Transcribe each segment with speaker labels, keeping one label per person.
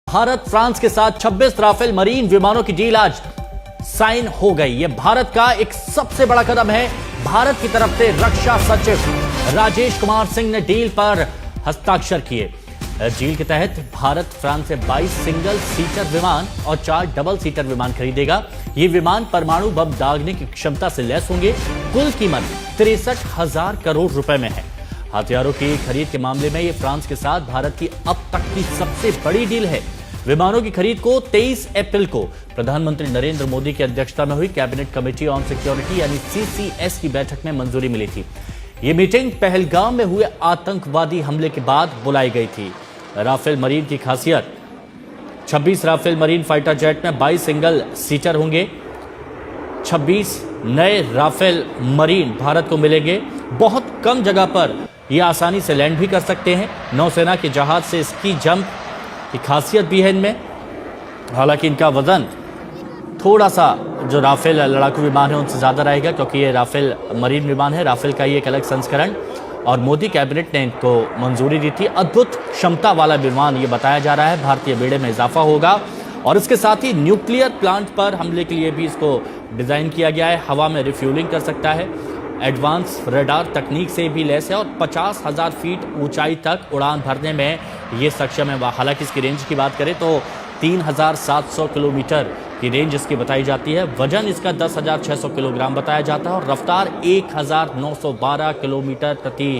Speaker 1: Bharat France के साथ 26 Rafale marine विमानों की डील आज साइन हो गई। यह भारत का एक सबसे बड़ा कदम है। भारत की तरफ से रक्षा सचिव राजेश कुमार सिंह ने डील पर हस्ताक्षर किए। डील के तहत भारत फ्रांस से 22 सिंगल सीटर विमान और 4 डबल सीटर विमान खरीदेगा। ये विमान परमाणु बम दागने की क्षमता से लैस होंगे। कुल कीमत 63,000 करोड़ रुपए में है। हथियारों की खरीद के मामले में ये फ्रांस के साथ भारत की अब तक की सबसे बड़ी डील है। विमानों की खरीद को 23 अप्रैल को प्रधानमंत्री नरेंद्र मोदी की अध्यक्षता में हुई कैबिनेट कमेटी ऑन सिक्योरिटी यानी सीसीएस की बैठक में मंजूरी मिली थी। यह मीटिंग पहलगाम में हुए आतंकवादी हमले के बाद बुलाई गई थी। राफेल मरीन की खासियत 26 राफेल मरीन फाइटर जेट में 22 सिंगल सीटर होंगे। 26 नए राफेल मरीन भारत को मिलेंगे। बहुत कम जगह पर यह आसानी से लैंड भी कर सकते हैं। नौसेना के जहाज से स्की जंप की खासियत भी है इनमें। हालांकि इनका वजन थोड़ा सा जो राफेल लड़ाकू विमान है उनसे ज्यादा रहेगा, क्योंकि ये राफेल मरीन विमान है। राफेल का ये एक अलग संस्करण, और मोदी कैबिनेट ने इनको मंजूरी दी थी। अद्भुत क्षमता वाला विमान ये बताया जा रहा है। भारतीय बेड़े में इजाफा होगा और इसके साथ ही न्यूक्लियर प्लांट पर हमले के लिए भी इसको डिजाइन किया गया है। हवा में रिफ्यूलिंग कर सकता है। एडवांस रडार तकनीक से भी लैस है और 50,000 फीट ऊंचाई तक उड़ान भरने में ये सक्षम है। हालांकि इसकी रेंज की बात करें तो 3,700 किलोमीटर की रेंज इसकी बताई जाती है। वजन इसका 10,600 किलोग्राम बताया जाता है और रफ्तार 1,912 किलोमीटर प्रति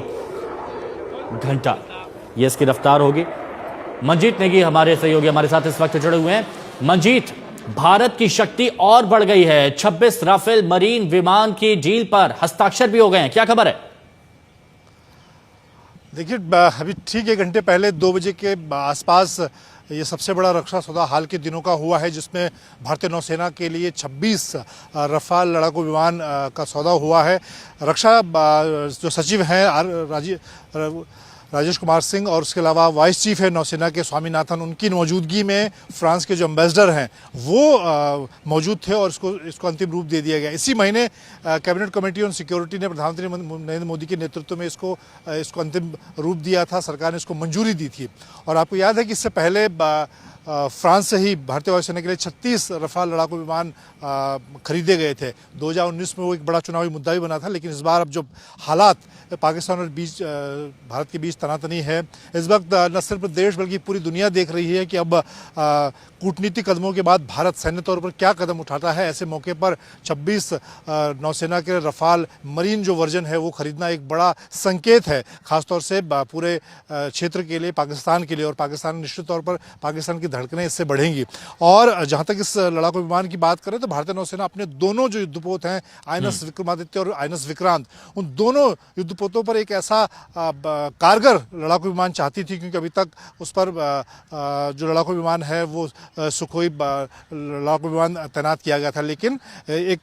Speaker 1: घंटा ये इसकी रफ्तार होगी। मंजीत नेगी हमारे सहयोगी हमारे साथ इस वक्त जुड़े हुए हैं। मंजीत, भारत की शक्ति और बढ़ गई है। 26 राफेल मरीन विमान की डील पर हस्ताक्षर भी हो गए हैं, क्या खबर है?
Speaker 2: देखिए, अभी ठीक 1 घंटे पहले 2 बजे के आसपास ये सबसे बड़ा रक्षा सौदा हाल के दिनों का हुआ है, जिसमें भारतीय नौसेना के लिए 26 रफाल लड़ाकू विमान का सौदा हुआ है। रक्षा जो सचिव हैं राजेश कुमार सिंह और उसके अलावा वाइस चीफ है नौसेना के स्वामीनाथन, उनकी मौजूदगी में फ्रांस के जो एम्बेसडर हैं वो मौजूद थे और इसको अंतिम रूप दे दिया गया। इसी महीने कैबिनेट कमेटी ऑन सिक्योरिटी ने प्रधानमंत्री नरेंद्र मोदी के नेतृत्व में इसको अंतिम रूप दिया था। सरकार ने इसको मंजूरी दी थी। और आपको याद है कि इससे पहले फ्रांस से ही भारतीय वायुसेना के लिए 36 रफाल लड़ाकू विमान खरीदे गए थे। 2019 में वो एक बड़ा चुनावी मुद्दा भी बना था। लेकिन इस बार अब जो हालात पाकिस्तान और भारत के बीच तनातनी है, इस वक्त न सिर्फ देश बल्कि पूरी दुनिया देख रही है कि अब कूटनीतिक कदमों के बाद भारत सैन्य तौर पर क्या कदम उठाता है। ऐसे मौके पर 26 नौसेना के रफाल मरीन जो वर्जन है वो खरीदना एक बड़ा संकेत है, खासतौर से पूरे क्षेत्र के लिए, पाकिस्तान के लिए। और पाकिस्तान निश्चित तौर पर पाकिस्तान की धड़कनें इससे बढ़ेंगी। और जहां तक इस लड़ाकू विमान की बात करें तो भारतीय नौसेना अपने दोनों जो युद्धपोत हैं, आईएनएस विक्रमादित्य और आईएनएस विक्रांत, उन दोनों युद्धपोतों पर एक ऐसा कारगर लड़ाकू विमान चाहती थी, क्योंकि अभी तक उस पर जो लड़ाकू विमान है वो सुखोई लड़ाकू विमान तैनात किया गया था। लेकिन एक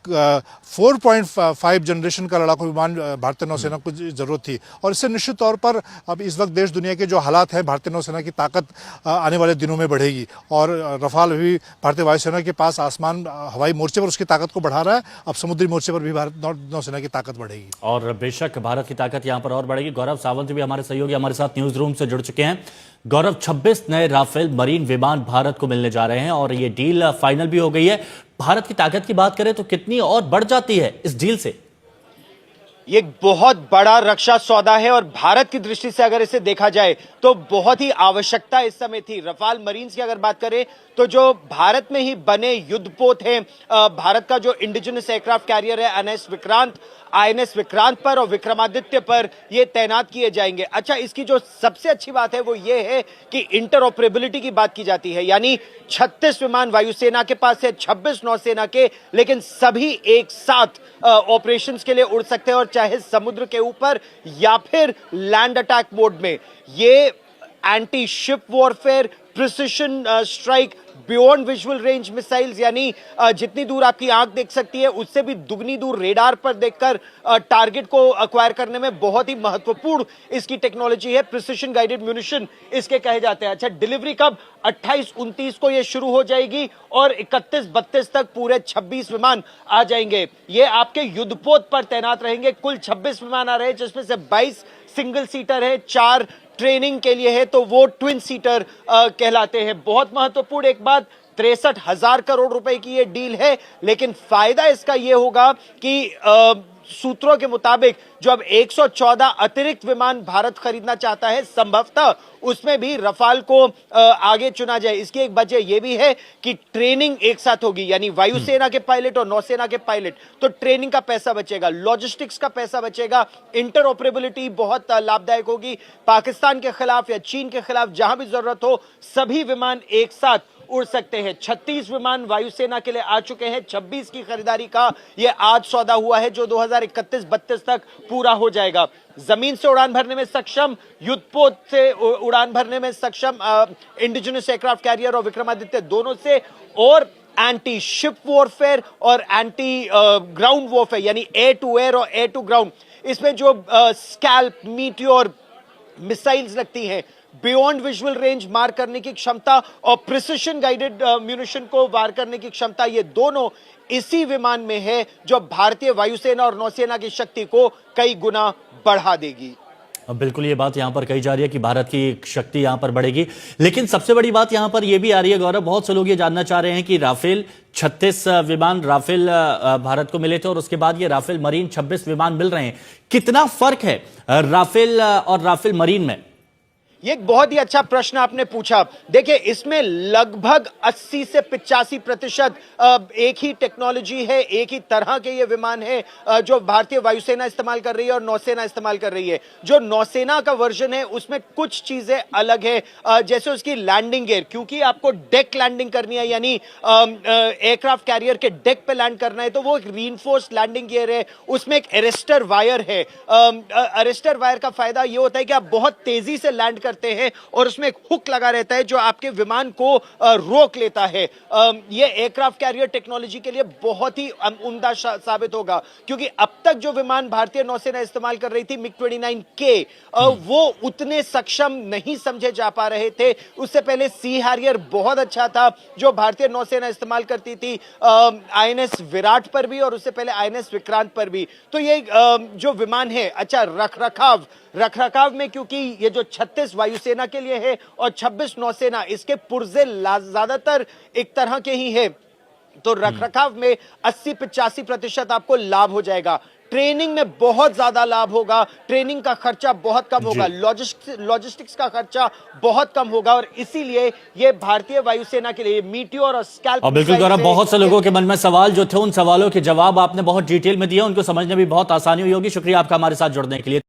Speaker 2: 4.5 जनरेशन का लड़ाकू विमान भारतीय नौसेना को जरूरत थी। और इससे निश्चित तौर पर अब इस वक्त देश दुनिया के जो हालात हैं, भारतीय नौसेना की ताकत आने वाले दिनों में बढ़ेगी। और रफाल भी भारतीय वायुसेना के पास आसमान हवाई मोर्चे पर उसकी ताकत को बढ़ा रहा है। अब समुद्री मोर्चे पर भी भारत नौसेना की ताकत बढ़ेगी
Speaker 1: और बेशक भारत की ताकत यहां पर और बढ़ेगी। गौरव सावंत भी हमारे सहयोगी हमारे साथ न्यूज रूम से जुड़ चुके हैं। गौरव, 26 नए राफेल मरीन विमान भारत को मिलने जा रहे हैं और ये डील फाइनल भी हो गई है। भारत की ताकत की बात करें तो कितनी और बढ़ जाती है इस डील से?
Speaker 3: ये एक बहुत बड़ा रक्षा सौदा है और भारत की दृष्टि से अगर इसे देखा जाए तो बहुत ही आवश्यकता इस समय थी। रफाल मरीन्स की अगर बात करें तो जो भारत में ही बने युद्धपोत हैं, भारत का जो इंडिजिनस एयरक्राफ्ट कैरियर है आईएनएस विक्रांत पर और विक्रमादित्य पर ये तैनात किए जाएंगे। अच्छा, इसकी जो सबसे अच्छी बात है वो ये है कि इंटरऑपरेबिलिटी की बात की जाती है, यानी 36 विमान वायुसेना के पास है, 26 नौसेना के, लेकिन सभी एक साथ ऑपरेशंस के लिए उड़ सकते हैं, और चाहे समुद्र के ऊपर या फिर लैंड अटैक मोड में। ये anti ship warfare, precision strike, beyond visual range missiles, यानी जितनी दूर आपकी आंख देख सकती है उससे भी दुगनी दूर रेडार पर देखकर टारगेट को अक्वायर करने में बहुत ही महत्वपूर्ण इसकी टेक्नोलॉजी है। प्रिसिशन गाइडेड म्यूनिशन इसके कहे जाते हैं। अच्छा, डिलीवरी कब? 28-29 को ये शुरू हो जाएगी और 31-32 तक पूरे 26 विमान आ जाएंगे। ये आपके युद्धपोत पर तैनात रहेंगे। कुल 26 विमान आ रहे हैं, जिसमें से 22 सिंगल सीटर है, 4 ट्रेनिंग के लिए है तो वो ट्विन सीटर कहलाते हैं। बहुत महत्वपूर्ण एक बात, 63,000 करोड़ रुपए की ये डील है, लेकिन फायदा इसका ये होगा कि सूत्रों के मुताबिक जो अब 114 अतिरिक्त विमान भारत खरीदना चाहता है, संभवतः उसमें भी रफाल को आगे चुना जाए। इसकी एक वजह यह भी है कि ट्रेनिंग एक साथ होगी, यानी वायुसेना के पायलट और नौसेना के पायलट, तो ट्रेनिंग का पैसा बचेगा, लॉजिस्टिक्स का पैसा बचेगा, इंटरऑपरेबिलिटी बहुत लाभदायक होगी। पाकिस्तान के खिलाफ या चीन के खिलाफ जहां भी जरूरत हो, सभी विमान एक साथ उड़ सकते हैं। 36 विमान वायुसेना के लिए आ चुके हैं। 26 की खरीदारी का यह आज सौदा हुआ है जो 2031-32 तक पूरा हो जाएगा। जमीन से उड़ान भरने में सक्षम, युद्धपोत से उड़ान भरने में सक्षम इंडिजिनस एयरक्राफ्ट कैरियर और विक्रमादित्य दोनों से, और एंटी शिप वॉरफेयर और एंटी ग्राउंड वॉरफेयर, यानी एयर टू एयर और एयर टू ग्राउंड, इसमें जो स्कैल्प, मीटियोर मिसाइल्स लगती हैं, बियॉन्ड विजुअल रेंज मार करने की क्षमता और प्रिसिशन गाइडेड म्यूनिशन को वार करने की क्षमता, ये दोनों इसी विमान में है जो भारतीय वायुसेना और नौसेना की शक्ति को कई गुना बढ़ा देगी।
Speaker 1: अब बिल्कुल ये बात यहां पर कही जा रही है कि भारत की शक्ति यहां पर बढ़ेगी, लेकिन सबसे बड़ी बात यहां पर यह भी आ रही है गौरव, बहुत से लोग ये जानना चाह रहे हैं कि राफेल 36 विमान राफेल भारत को मिले थे और उसके बाद ये राफेल मरीन 26 विमान मिल रहे हैं। कितना फर्क है राफेल और राफेल मरीन में?
Speaker 3: ये एक बहुत ही अच्छा प्रश्न आपने पूछा। देखिए, इसमें लगभग 80 से 85% एक ही टेक्नोलॉजी है, एक ही तरह के ये विमान है जो भारतीय वायुसेना इस्तेमाल कर रही है और नौसेना इस्तेमाल कर रही है। जो नौसेना का वर्जन है उसमें कुछ चीजें अलग है, जैसे उसकी लैंडिंग गियर, क्योंकि आपको डेक लैंडिंग करनी है, यानी एयरक्राफ्ट कैरियर के डेक पे लैंड करना है, तो वो एक रीइंफोर्स्ड लैंडिंग गियर है। उसमें एक अरेस्टर वायर है। अरेस्टर वायर का फायदा ये होता है कि आप बहुत तेजी से लैंड करते हैं और उसमें एक हुक लगा रहता है जो आपके विमान को रोक लेता है। यह एयरक्राफ्ट कैरियर टेक्नोलॉजी के लिए बहुत ही उम्दा साबित होगा, क्योंकि अब तक जो विमान भारतीय नौसेना इस्तेमाल कर रही थी MiG-29K, वो उतने सक्षम नहीं समझे जा पा रहे थे। उससे पहले सी हैरियर बहुत अच्छा था जो भारतीय नौसेना इस्तेमाल करती थी, INS विराट पर भी और उससे पहले INS विक्रांत पर भी। तो ये जो विमान है, अच्छा रखरखाव में, क्योंकि ये जो 36 वायुसेना के लिए है और 26 नौसेना, इसके पुर्जे ज्यादातर एक तरह के ही है, तो रखरखाव में 80-85% आपको लाभ हो जाएगा। ट्रेनिंग में बहुत ज्यादा लाभ होगा, ट्रेनिंग का खर्चा बहुत कम होगा, लॉजिस्टिक्स का खर्चा बहुत कम होगा, और इसीलिए ये भारतीय वायुसेना के लिए मीटियोर और स्कैल्प।
Speaker 1: और बिल्कुल गौरव, बहुत से लोगों के मन में सवाल जो थे, उन सवालों के जवाब आपने बहुत डिटेल में दिए, उनको समझने में भी बहुत आसानी हुई होगी। शुक्रिया आपका हमारे साथ जुड़ने के लिए।